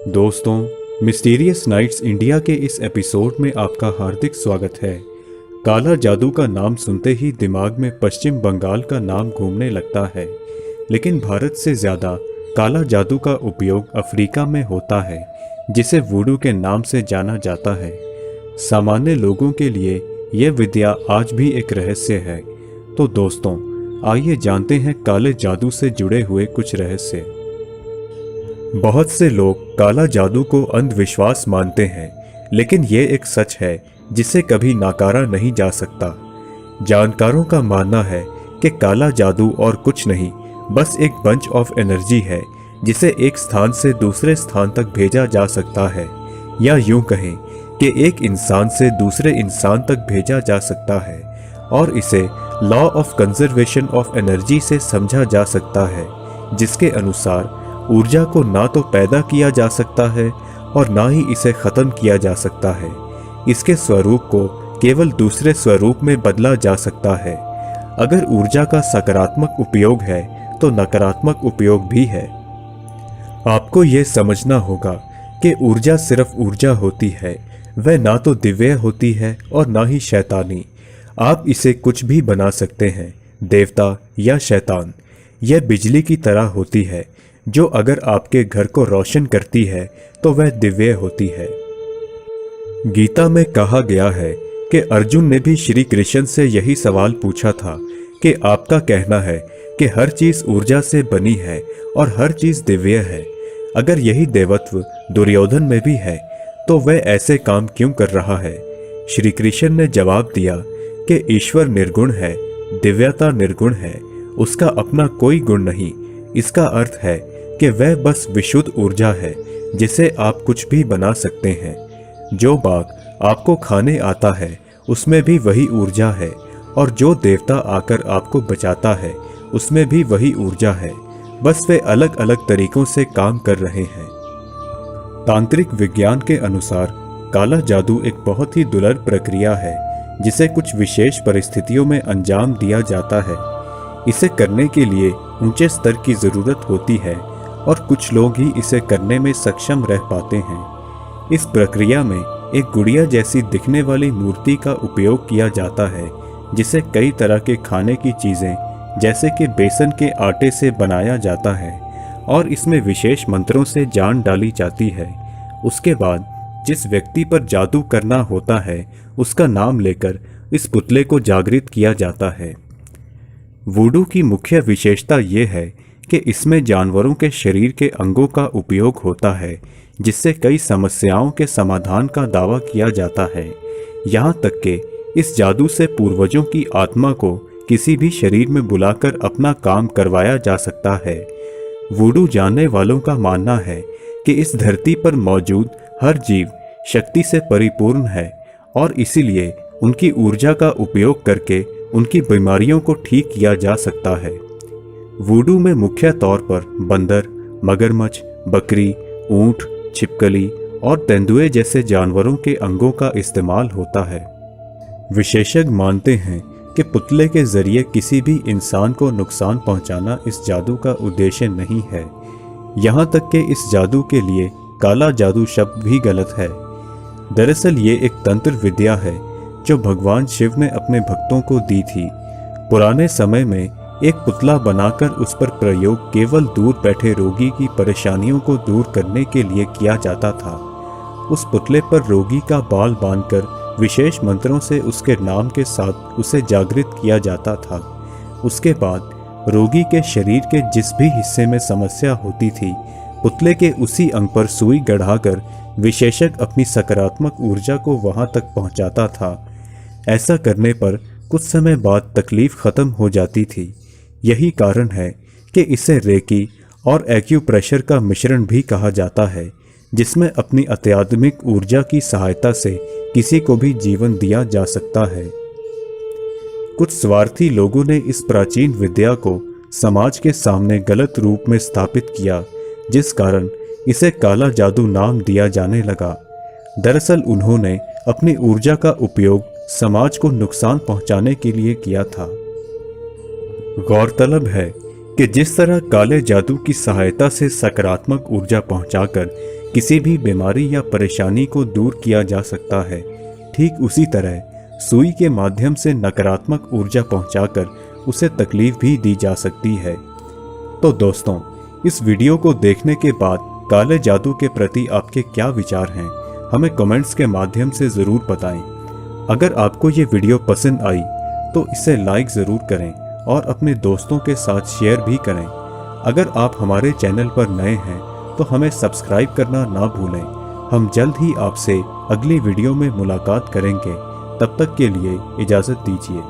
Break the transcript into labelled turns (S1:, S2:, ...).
S1: दोस्तों, mysterious nights India के इस एपिसोड में आपका हार्दिक स्वागत है। काला जादू का नाम सुनते ही दिमाग में पश्चिम बंगाल का नाम घूमने लगता है, लेकिन भारत से ज़्यादा काला जादू का उपयोग अफ्रीका में होता है, जिसे वुडू के नाम से जाना जाता है। सामान्य लोगों के लिए यह विद्या आज भी एक रहस्य है। तो दोस्तों, आइए जानते हैं काले जादू से जुड़े हुए कुछ रहस्य। बहुत से लोग काला जादू को अंधविश्वास मानते हैं, लेकिन ये एक सच है जिसे कभी नकारा नहीं जा सकता। जानकारों का मानना है कि काला जादू और कुछ नहीं, बस एक बंच ऑफ एनर्जी है जिसे एक स्थान से दूसरे स्थान तक भेजा जा सकता है, या यूं कहें कि एक इंसान से दूसरे इंसान तक भेजा जा सकता है, और इसे law of conservation of energy से समझा जा सकता है, जिसके अनुसार ऊर्जा को ना तो पैदा किया जा सकता है और ना ही इसे खत्म किया जा सकता है। इसके स्वरूप को केवल दूसरे स्वरूप में बदला जा सकता है। अगर ऊर्जा का सकारात्मक उपयोग है तो नकारात्मक उपयोग भी है। आपको यह समझना होगा कि ऊर्जा सिर्फ ऊर्जा होती है, वह ना तो दिव्य होती है और ना ही शैतानी। आप इसे कुछ भी बना सकते हैं, देवता या शैतान। यह बिजली की तरह होती है, जो अगर आपके घर को रोशन करती है तो वह दिव्य होती है। गीता में कहा गया है कि अर्जुन ने भी श्री कृष्ण से यही सवाल पूछा था कि आपका कहना है कि हर चीज ऊर्जा से बनी है और हर चीज दिव्य है। अगर यही देवत्व दुर्योधन में भी है तो वह ऐसे काम क्यों कर रहा है? श्री कृष्ण ने जवाब दिया कि ईश्वर निर्गुण है, दिव्यता निर्गुण है, उसका अपना कोई गुण नहीं। इसका अर्थ है कि वह बस विशुद्ध ऊर्जा है जिसे आप कुछ भी बना सकते हैं। जो बाग आपको खाने आता है उसमें भी वही ऊर्जा है, और जो देवता आकर आपको बचाता है उसमें भी वही ऊर्जा है, बस वे अलग अलग तरीकों से काम कर रहे हैं। तांत्रिक विज्ञान के अनुसार काला जादू एक बहुत ही दुर्लभ प्रक्रिया है जिसे कुछ विशेष परिस्थितियों में अंजाम दिया जाता है। इसे करने के लिए ऊंचे स्तर की जरूरत होती है और कुछ लोग ही इसे करने में सक्षम रह पाते हैं। इस प्रक्रिया में एक गुड़िया जैसी दिखने वाली मूर्ति का उपयोग किया जाता है, जिसे कई तरह के खाने की चीज़ें जैसे कि बेसन के आटे से बनाया जाता है, और इसमें विशेष मंत्रों से जान डाली जाती है। उसके बाद जिस व्यक्ति पर जादू करना होता है उसका नाम लेकर इस पुतले को जागृत किया जाता है। वुडू की मुख्य विशेषता ये है कि इसमें जानवरों के शरीर के अंगों का उपयोग होता है, जिससे कई समस्याओं के समाधान का दावा किया जाता है। यहाँ तक कि इस जादू से पूर्वजों की आत्मा को किसी भी शरीर में बुलाकर अपना काम करवाया जा सकता है। वुडू जानने वालों का मानना है कि इस धरती पर मौजूद हर जीव शक्ति से परिपूर्ण है, और इसीलिए उनकी ऊर्जा का उपयोग करके उनकी बीमारियों को ठीक किया जा सकता है। वुडू में मुख्य तौर पर बंदर, मगरमच्छ, बकरी, ऊंट, छिपकली और तेंदुए जैसे जानवरों के अंगों का इस्तेमाल होता है। विशेषज्ञ मानते हैं कि पुतले के जरिए किसी भी इंसान को नुकसान पहुंचाना इस जादू का उद्देश्य नहीं है। यहाँ तक कि इस जादू के लिए काला जादू शब्द भी गलत है। दरअसल ये एक तंत्र विद्या है जो भगवान शिव ने अपने भक्तों को दी थी। पुराने समय में एक पुतला बनाकर उस पर प्रयोग केवल दूर बैठे रोगी की परेशानियों को दूर करने के लिए किया जाता था। उस पुतले पर रोगी का बाल बांधकर विशेष मंत्रों से उसके नाम के साथ उसे जागृत किया जाता था। उसके बाद रोगी के शरीर के जिस भी हिस्से में समस्या होती थी, पुतले के उसी अंग पर सुई गढ़ाकर विशेषज्ञ अपनी सकारात्मक ऊर्जा को वहां तक पहुंचाता था। ऐसा करने पर कुछ समय बाद तकलीफ खत्म हो जाती थी। यही कारण है कि इसे रेकी और एक्यूप्रेशर का मिश्रण भी कहा जाता है, जिसमें अपनी अत्यात्मिक ऊर्जा की सहायता से किसी को भी जीवन दिया जा सकता है। कुछ स्वार्थी लोगों ने इस प्राचीन विद्या को समाज के सामने गलत रूप में स्थापित किया, जिस कारण इसे काला जादू नाम दिया जाने लगा। दरअसल उन्होंने अपनी ऊर्जा का उपयोग समाज को नुकसान पहुंचाने के लिए किया था। गौरतलब है कि जिस तरह काले जादू की सहायता से सकारात्मक ऊर्जा पहुंचाकर किसी भी बीमारी या परेशानी को दूर किया जा सकता है, ठीक उसी तरह सुई के माध्यम से नकारात्मक ऊर्जा पहुंचाकर उसे तकलीफ भी दी जा सकती है। तो दोस्तों, इस वीडियो को देखने के बाद काले जादू के प्रति आपके क्या विचार हैं, हमें कमेंट्स के माध्यम से ज़रूर बताएं। अगर आपको ये वीडियो पसंद आई तो इसे लाइक ज़रूर करें और अपने दोस्तों के साथ शेयर भी करें। अगर आप हमारे चैनल पर नए हैं तो हमें सब्सक्राइब करना ना भूलें। हम जल्द ही आपसे अगली वीडियो में मुलाकात करेंगे। तब तक के लिए इजाज़त दीजिए।